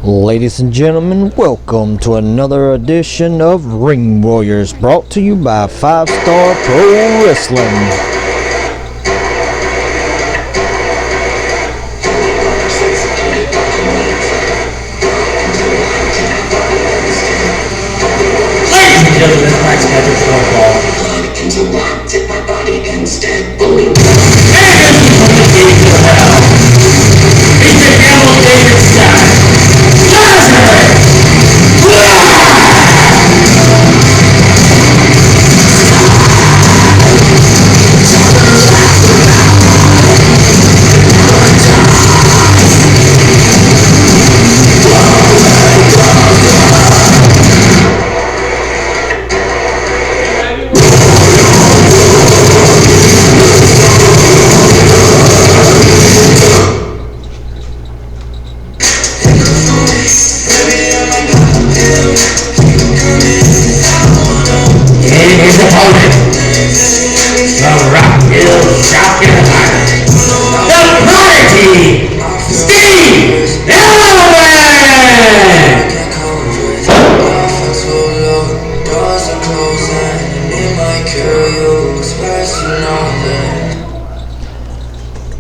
Ladies and gentlemen, welcome to another edition of Ring Warriors, brought to you by 5-Star Pro Wrestling.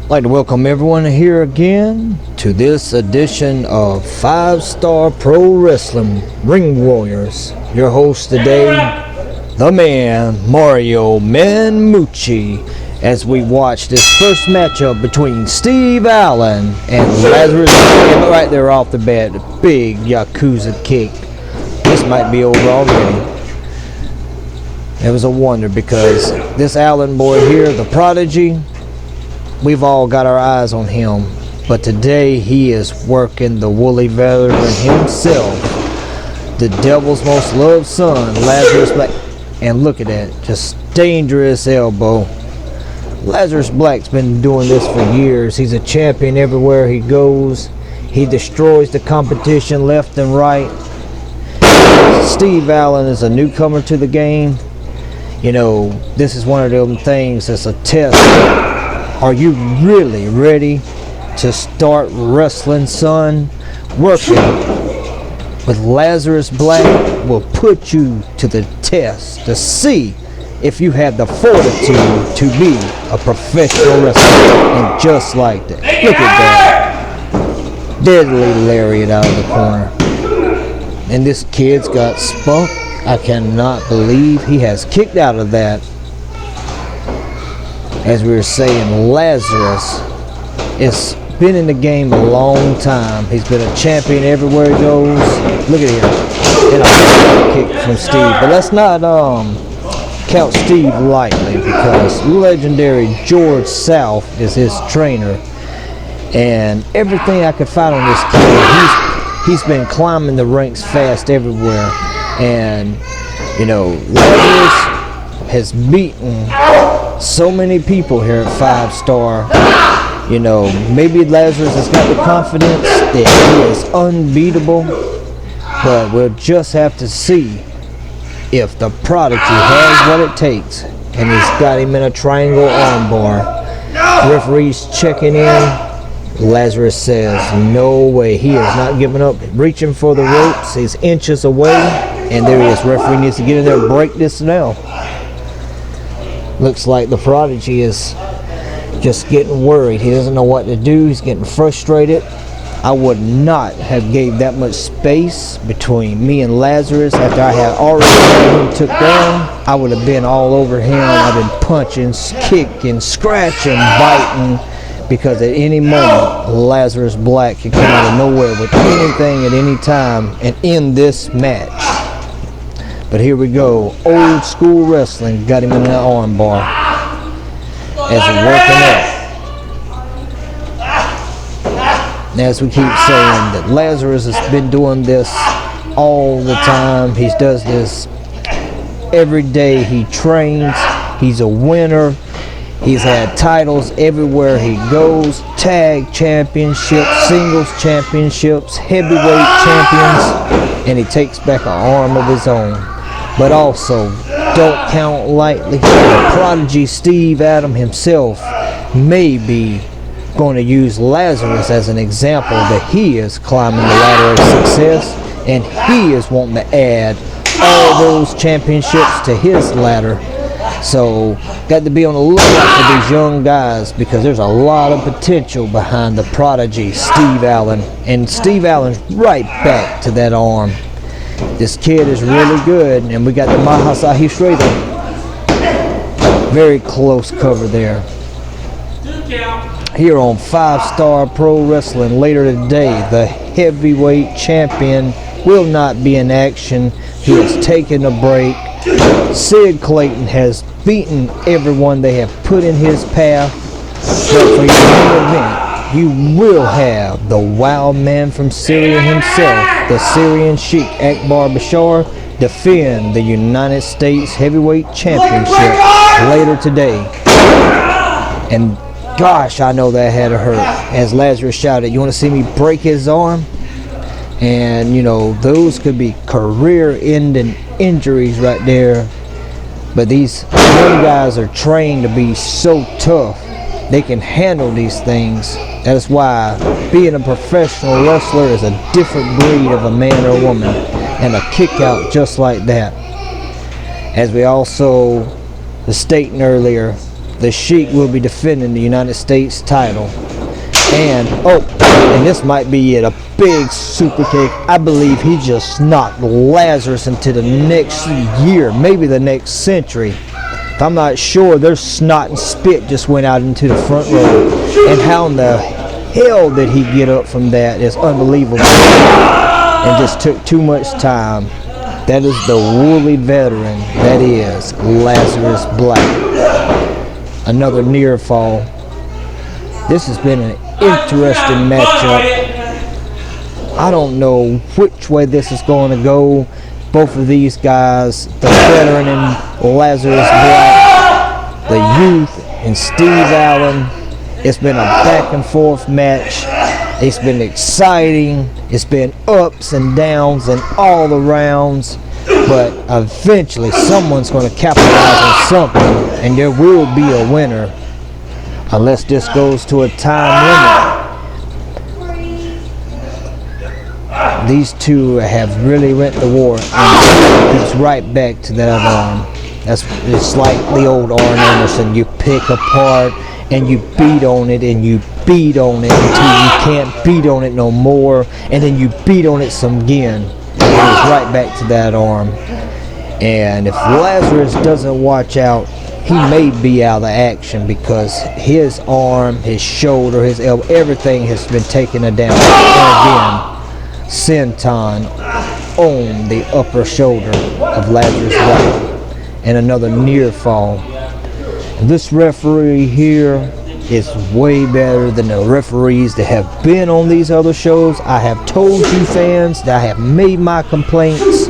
I'd like to welcome everyone here again to this edition of 5-Star Pro Wrestling Ring Warriors. Your host today, the man Mario Manmucci, as we watch this first matchup between Steve Allen and Lazarus Black. Right there off the bat, a big Yakuza kick. This might be over already. It was a wonder because this Allen boy here, the Prodigy, we've all got our eyes on him, but today he is working the woolly veteran himself, the devil's most loved son, Lazarus Black. And look at that, just dangerous elbow. Lazarus Black's been doing this for years. He's a champion everywhere he goes. He destroys the competition left and right. Steve Allen is a newcomer to the game. You know, this is one of them things that's a test. Are you really ready to start wrestling, son? Working with Lazarus Black will put you to the test to see if you have the fortitude to be a professional wrestler. And just like that, look at that. Deadly lariat out of the corner. And this kid's got spunk. I cannot believe he has kicked out of that. As we were saying, Lazarus has been in the game a long time. He's been a champion everywhere he goes. Look at him. And a kick from Steve. But let's not count Steve lightly, because legendary George South is his trainer. And everything I could find on this kid, he's been climbing the ranks fast everywhere. And, you know, Lazarus has beaten so many people here at 5-Star. You know, maybe Lazarus has got the confidence that he is unbeatable, but we'll just have to see if the Prodigy has what it takes. And he's got him in a triangle armbar. Referee's checking in. Lazarus says no way. He is not giving up, reaching for the ropes. He's inches away, and there he is. Referee needs to get in there and break this now. Looks like the Prodigy is just getting worried. He doesn't know what to do. He's getting frustrated. I would not have gave that much space between me and Lazarus after I had already had him took down. I would have been all over him. I've been punching, kicking, scratching, biting, because at any moment Lazarus Black can come out of nowhere with anything at any time and end this match. But here we go. Old school wrestling got him in that arm bar as he's working up. As we keep saying, that Lazarus has been doing this all the time. He does this every day. He trains. He's a winner. He's had titles everywhere he goes. Tag championships, singles championships, heavyweight champions, and he takes back an arm of his own. But also, don't count lightly, the Prodigy Steve Allen himself may be going to use Lazarus as an example that he is climbing the ladder of success, and he is wanting to add all those championships to his ladder. So got to be on the lookout for these young guys, because there's a lot of potential behind the Prodigy, Steve Allen. And Steve Allen's right back to that arm. This kid is really good, and we got the Mahasahi Schrader. Very close cover there. Here on 5-Star Pro Wrestling later today, the heavyweight champion will not be in action. He has taken a break. Sid Clayton has beaten everyone they have put in his path. But for your main event, you will have the wild man from Syria himself, the Syrian Sheik Akbar Bashar, defend the United States Heavyweight Championship later today. And gosh, I know that had to hurt. As Lazarus shouted, you want to see me break his arm? And you know, those could be career-ending injuries right there. But these young guys are trained to be so tough. They can handle these things. That is why being a professional wrestler is a different breed of a man or woman. And a kick out just like that. As we also was stating earlier, the Sheik will be defending the United States title. And and this might be it, a big super kick. I believe he just knocked Lazarus into the next year, maybe the next century. If I'm not sure, their snot and spit just went out into the front row. And how in the hell did he get up from that is unbelievable. And just took too much time. That is the woolly veteran. That is Lazarus Black. Another near fall. This has been an interesting matchup. I don't know which way this is going to go. Both of these guys, the veteran and Lazarus Black, the youth and Steve Allen. It's been a back and forth match. It's been exciting. It's been ups and downs and all the rounds. But eventually someone's going to capitalize on something, and there will be a winner. Unless this goes to a time limit. These two have really went to war, and it's right back to that arm. It's like the old Arn Anderson. You pick apart and you beat on it and you beat on it until you can't beat on it no more, and then you beat on it some again. And it's right back to that arm. And if Lazarus doesn't watch out, he may be out of action, because his arm, his shoulder, his elbow, everything has been taken down. And again, senton on the upper shoulder of Lazarus Black. And another near fall. And this referee here is way better than the referees that have been on these other shows. I have told you fans that I have made my complaints.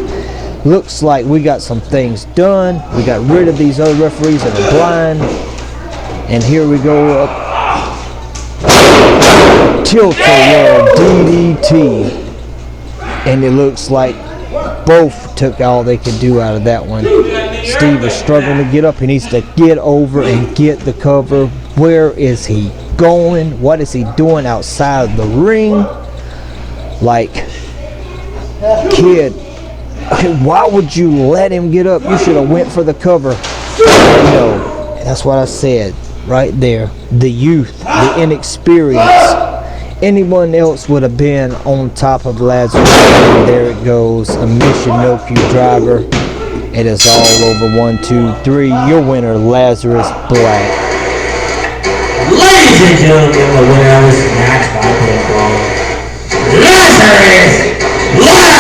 Looks like we got some things done. We got rid of these other referees that are blind. And here we go up. Tilt-a-whirl DDT. And it looks like both took all they could do out of that one. Steve is struggling to get up. He needs to get over and get the cover. Where is he going? What is he doing outside the ring? Like, kid, why would you let him get up? You should have went for the cover. No, that's what I said right there. The youth, the inexperience. Anyone else would have been on top of Lazarus. There it goes, a Mission Milky driver. It is all over. 1, 2, 3. Your winner, Lazarus Black. Ladies and gentlemen, the winner of this match by pinfall, Lazarus Black!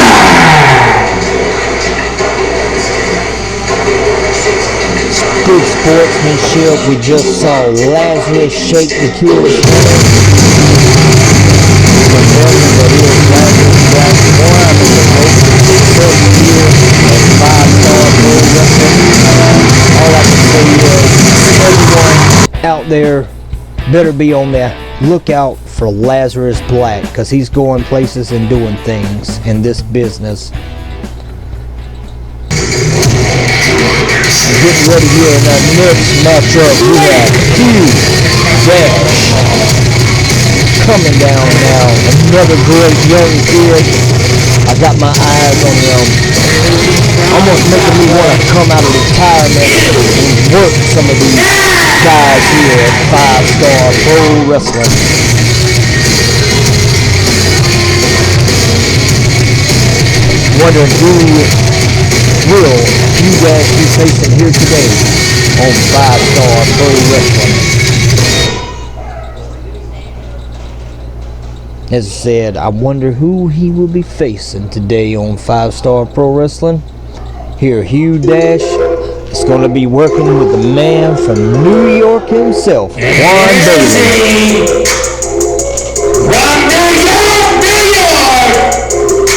Good sportsmanship. We just saw Lazarus shake the killer's hand. Out there, better be on the lookout for Lazarus Black, because he's going places and doing things in this business. Getting ready here in our next matchup, we have Hugh Dash coming down now. Another great young kid. I got my eyes on him. Almost making me want to come out of retirement and work some of these guys here at 5-Star Pro Wrestling. Wondering who will Hugh Dash be facing here today on 5-Star Pro Wrestling. As I said, I wonder who he will be facing today on 5-Star Pro Wrestling. Here, Hugh Dash is going to be working with the man from New York himself, Quan Bailey. From New York,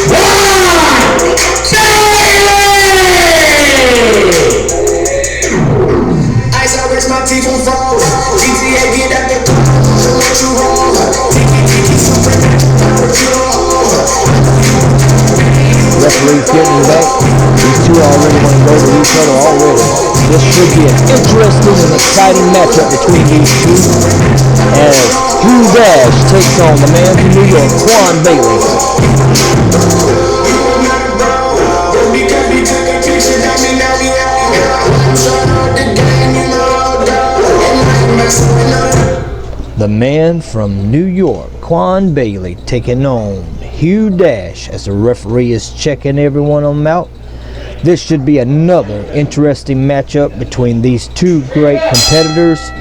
Quan Bailey! Ice always my teeth will fall. GTA get at the let you roll. Referee's getting back. These two already want to go to each other already. This should be an interesting and exciting matchup between these two as Hugh Dash takes on the man from New York, Quan Bailey. The man from New York, Quan Bailey, taking on Hugh Dash as the referee is checking everyone on them out. This should be another interesting matchup between these two great competitors.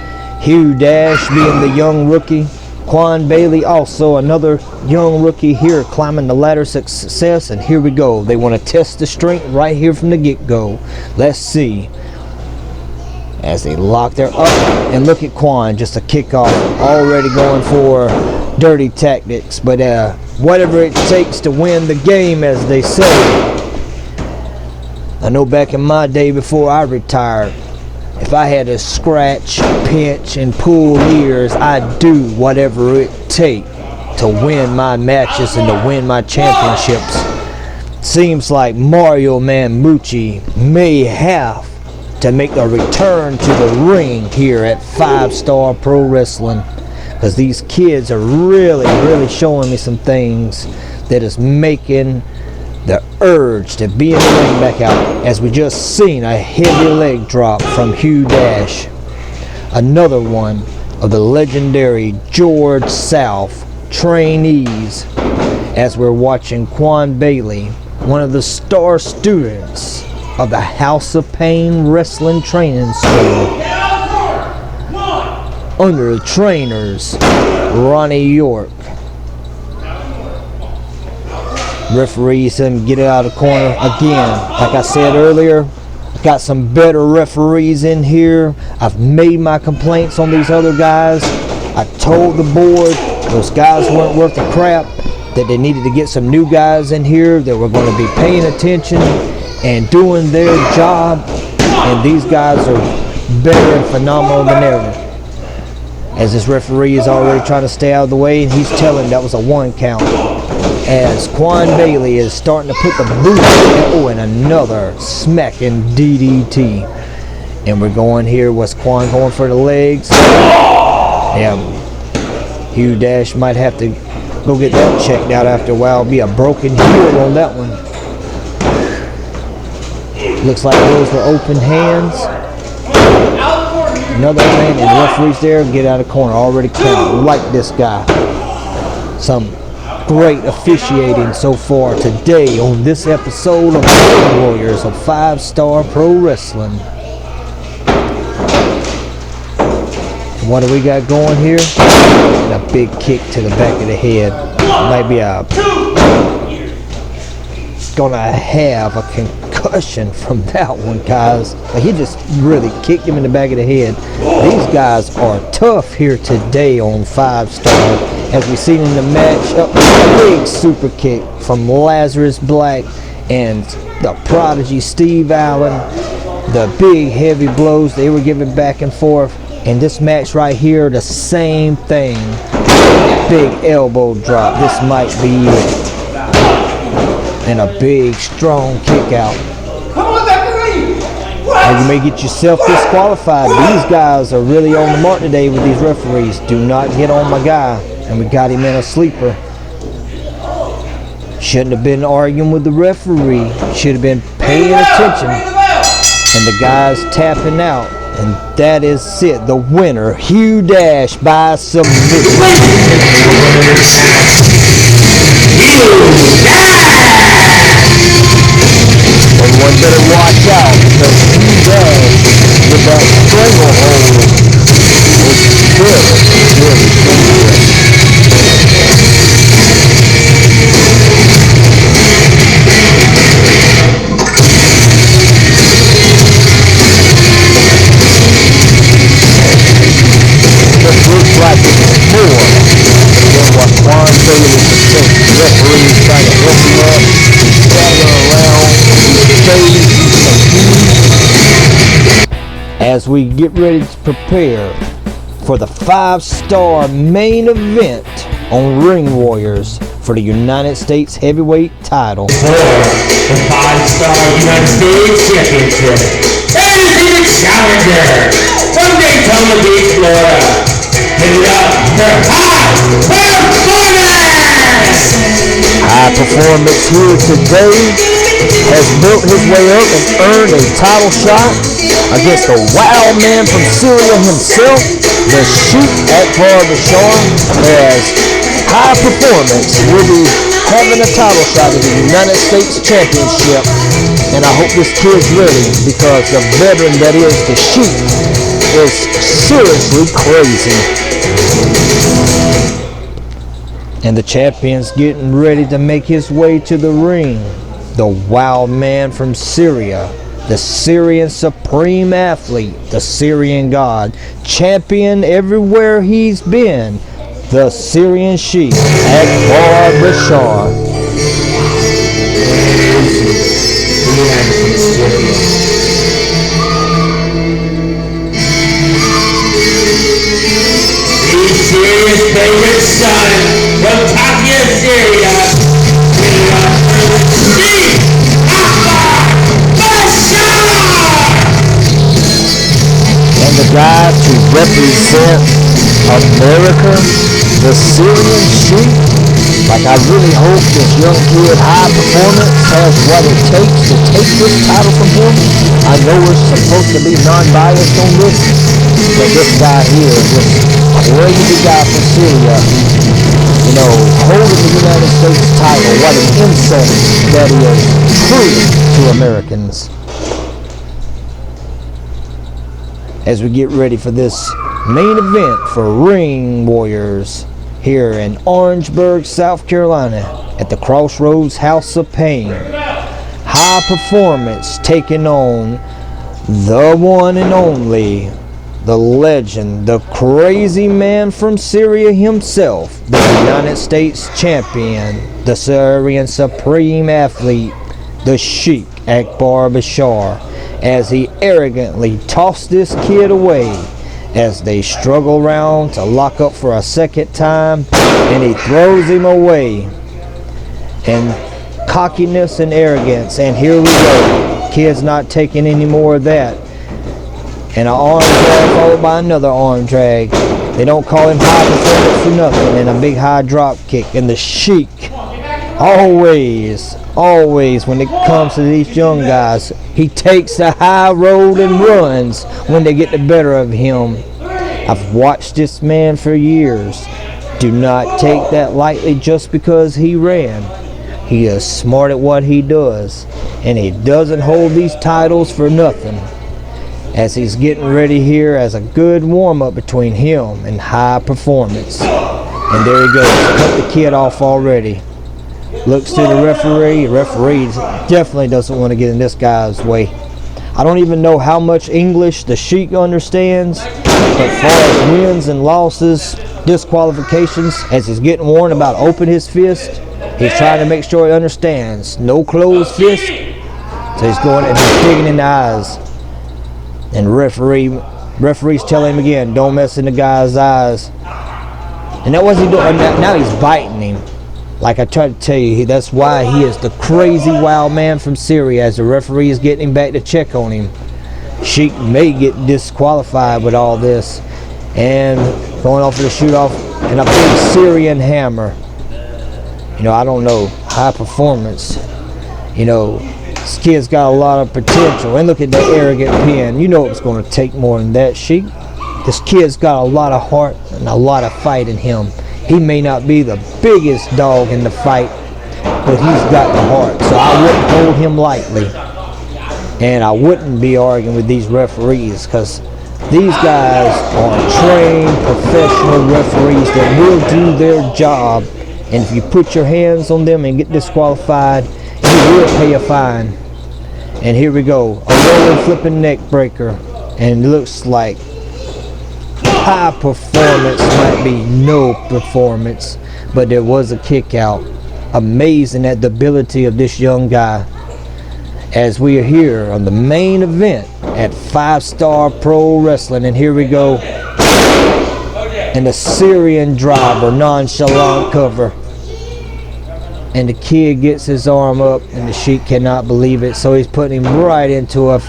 Hugh Dash being the young rookie, Quan Bailey also another young rookie here climbing the ladder of success. And here we go. They want to test the strength right here from the get-go. Let's see. As they lock their up, and look at Quan, just a kickoff, already going for dirty tactics, but whatever it takes to win the game, as they say. I know back in my day before I retired, if I had to scratch, pinch, and pull ears, I'd do whatever it takes to win my matches and to win my championships. Seems like Mario Mammucci may have to make a return to the ring here at 5-Star Pro Wrestling, because these kids are really showing me some things that is making the urge to be in the ring back out, as we just seen a heavy leg drop from Hugh Dash. Another one of the legendary George South trainees, as we're watching Quan Bailey, one of the star students of the House of Pain Wrestling Training School, under the trainers Ronnie York. Referees him get it out of the corner again. Like I said earlier, got some better referees in here. I've made my complaints on these other guys. I told the board those guys weren't worth the crap, that they needed to get some new guys in here that were going to be paying attention and doing their job, and these guys are better and phenomenal than ever. As this referee is already trying to stay out of the way, and he's telling that was a 1 count. As Quan Bailey is starting to put the boot in, and another smacking DDT. And we're going here, was Quan going for the legs? Yeah, Hugh Dash might have to go get that checked out after a while. Be a broken heel on that one. Looks like those were open hands. Another man, and the referee's there. Get out of the corner. Already count. Like this guy. Some great officiating so far today on this episode of the Warriors of 5-Star Pro Wrestling. And what do we got going here? And a big kick to the back of the head. Might be gonna have a concussion from that one, guys. He just really kicked him in the back of the head. These guys are tough here today on 5-Star. As we seen in the match, a big super kick from Lazarus Black and the Prodigy Steve Allen. The big heavy blows they were giving back and forth. In this match right here, the same thing. Big elbow drop. This might be it. And a big strong kick out. And you may get yourself disqualified. These guys are really on the mark today with these referees. Do not get on my guy. and we got him in a sleeper. Shouldn't have been arguing with the referee. Should have been paying attention. And the guy's tapping out. And that is it. The winner, Hugh Dash by submission. Everyone better watch out because Hugh Dash with that stranglehold was very dangerous. This looks like it's more than what Quan Bailey would think. The referee is trying to help him up. He's staggering around. As we get ready to prepare for the 5-star main event on Ring Warriors for the United States Heavyweight title. For the 5-star United States Championship, and the challenger from Daytona Beach, Florida, give it up for High Performance here today has built his way up and earned a title shot against the wild man from Syria himself, the Sheik at Bashar, as High Performance will be having a title shot at the United States Championship. And I hope this kid's ready because the veteran that is the Sheik is seriously crazy. And the champion's getting ready to make his way to the ring. The wild man from Syria, the Syrian supreme athlete, the Syrian god, champion everywhere he's been, the Syrian Sheik, Akbar Bashar. Syria's favorite son from Tapia, Syria, Sheik Bashar! And the guy to represent America, the Syrian Sheik. Like, I really hope this young kid, High Performance, has what it takes to take this title from him. I know we're supposed to be non-biased on this, but this guy here, this crazy guy from Syria, you know, holding the United States title, what an insult that is truly to Americans. As we get ready for this main event for Ring Warriors here in Orangeburg, South Carolina at the Crossroads House of Pain. High Performance taking on the one and only, the legend, the crazy man from Syria himself, the United States champion, the Syrian supreme athlete, the Sheik Akbar Bashar, as he arrogantly tossed this kid away as they struggle around to lock up for a second time, and he throws him away. And cockiness and arrogance, and here we go. Kid's not taking any more of that. And an arm drag followed by another arm drag. They don't call him High Performance for nothing. And a big high drop kick. And the Sheik, always when it comes to these young guys, he takes the high road and runs when they get the better of him. I've watched this man for years. Do not take that lightly just because he ran. He is smart at what he does, and he doesn't hold these titles for nothing. As he's getting ready here as a good warm-up between him and High Performance. And there he goes, cut the kid off already. Looks to the referee. Referee definitely doesn't want to get in this guy's way. I don't even know how much English the Sheik understands, but as far as wins and losses, disqualifications, as he's getting warned about open his fist, he's trying to make sure he understands. No closed fist. So he's going and he's digging in the eyes. And referee's telling him again, don't mess in the guy's eyes. And that wasn't he doing. Now he's biting him. Like I tried to tell you, that's why he is the crazy wild man from Syria, as the referee is getting him back to check on him. Sheik may get disqualified with all this. And going off for the shoot off and a big Syrian hammer. You know, I don't know, high performance. You know, this kid's got a lot of potential. And look at that arrogant pen. You know it's going to take more than that, Sheik. This kid's got a lot of heart and a lot of fight in him. He may not be the biggest dog in the fight, but he's got the heart. So I wouldn't hold him lightly. And I wouldn't be arguing with these referees, because these guys are trained professional referees that will do their job. And if you put your hands on them and get disqualified, you will pay a fine. And here we go, a rolling flipping neck breaker. And it looks like high performance might be no performance, but there was a kick out. Amazing at the ability of this young guy. As we are here on the main event at 5-Star Pro Wrestling, and here we go. And the Syrian driver, nonchalant cover. And the kid gets his arm up, and the Sheik cannot believe it, so he's putting him right into a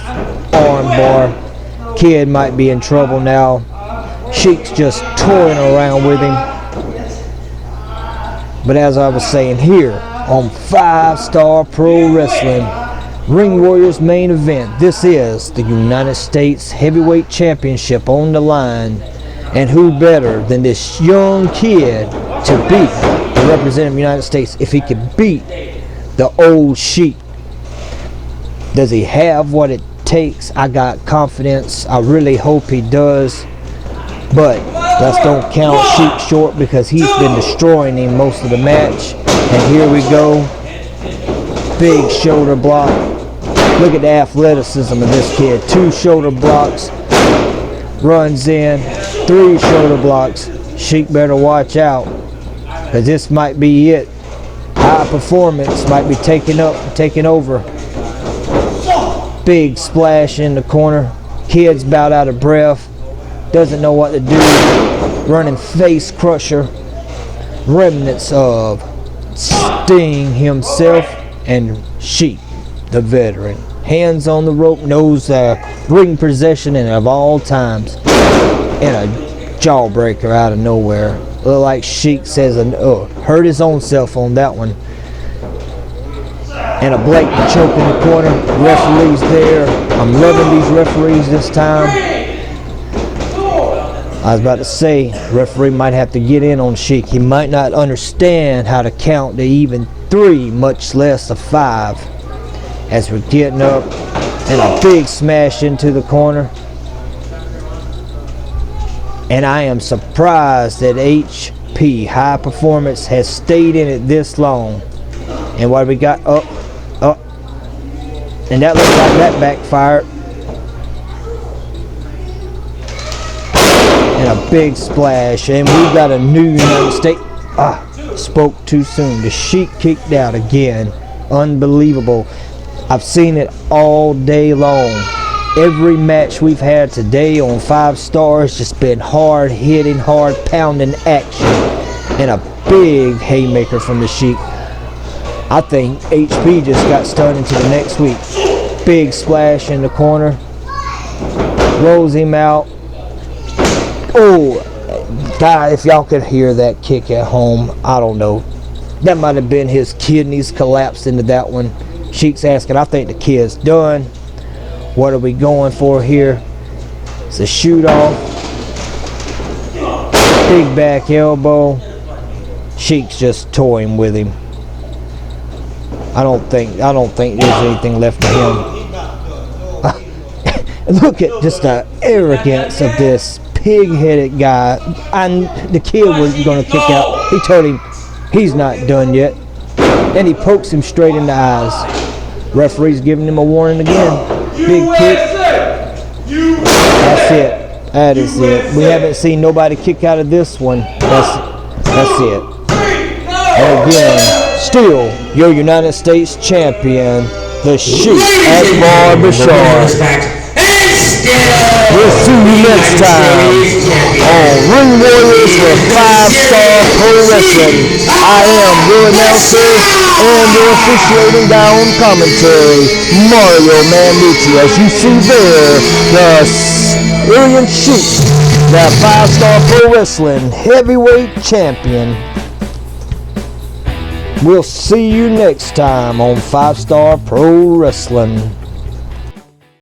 arm bar. Kid might be in trouble now. Sheik's just toying around with him. But as I was saying, here on 5-Star Pro Wrestling, Ring Warriors main event, this is the United States Heavyweight Championship on the line. And who better than this young kid to beat the representative of the United States if he could beat the old Sheik? Does he have what it takes? I got confidence. I really hope he does. But let's don't count Sheik short, because he's been destroying him most of the match. And here we go. Big shoulder block. Look at the athleticism of this kid. 2 shoulder blocks. Runs in. 3 shoulder blocks. Sheik better watch out, because this might be it. High performance might be taking over. Big splash in the corner. Kid's about out of breath. Doesn't know what to do. Running face crusher. Remnants of Sting himself and Sheik, the veteran. Hands on the rope, knows ring possession and of all times. And a jawbreaker out of nowhere. Look like Sheik says, hurt his own self on that one. And a blatant choke in the corner. Referee's there. I'm loving these referees this time. I was about to say, referee might have to get in on Sheik. He might not understand how to count to even 3, much less a 5. As we're getting up, and a big smash into the corner. And I am surprised that HP, High Performance, has stayed in it this long. And what we got? Up. And that looks like that backfired. And a big splash. And we've got a new United States. Spoke too soon. The Sheik kicked out again. Unbelievable. I've seen it all day long. Every match we've had today on 5 Stars just been hard hitting, hard pounding action. And a big haymaker from the Sheik. I think HP just got stunned into the next week. Big splash in the corner. Rolls him out. Oh, God, if y'all could hear that kick at home, I don't know. That might have been his kidneys collapsed into that one. Sheik's asking, I think the kid's done. What are we going for here? It's a shoot off. Big back elbow. Sheik's just toying with him. I don't think there's anything left of him. Look at just the arrogance of this pig-headed guy. And the kid was going to kick out. He told him he's not done yet. And he pokes him straight in the eyes. Referee's giving him a warning again. Big kick. That's it. That is it. We haven't seen nobody kick out of this one. That's it. And again, still your United States champion, the Sheik Akbar Bashar. We'll see you next time on Ring Warriors with 5-Star Pro Wrestling. I am your announcer and your officiating guy on commentary, Mario Manducci. As you see there, the Syrian Sheik that 5-Star Pro Wrestling Heavyweight Champion. We'll see you next time on 5-Star Pro Wrestling.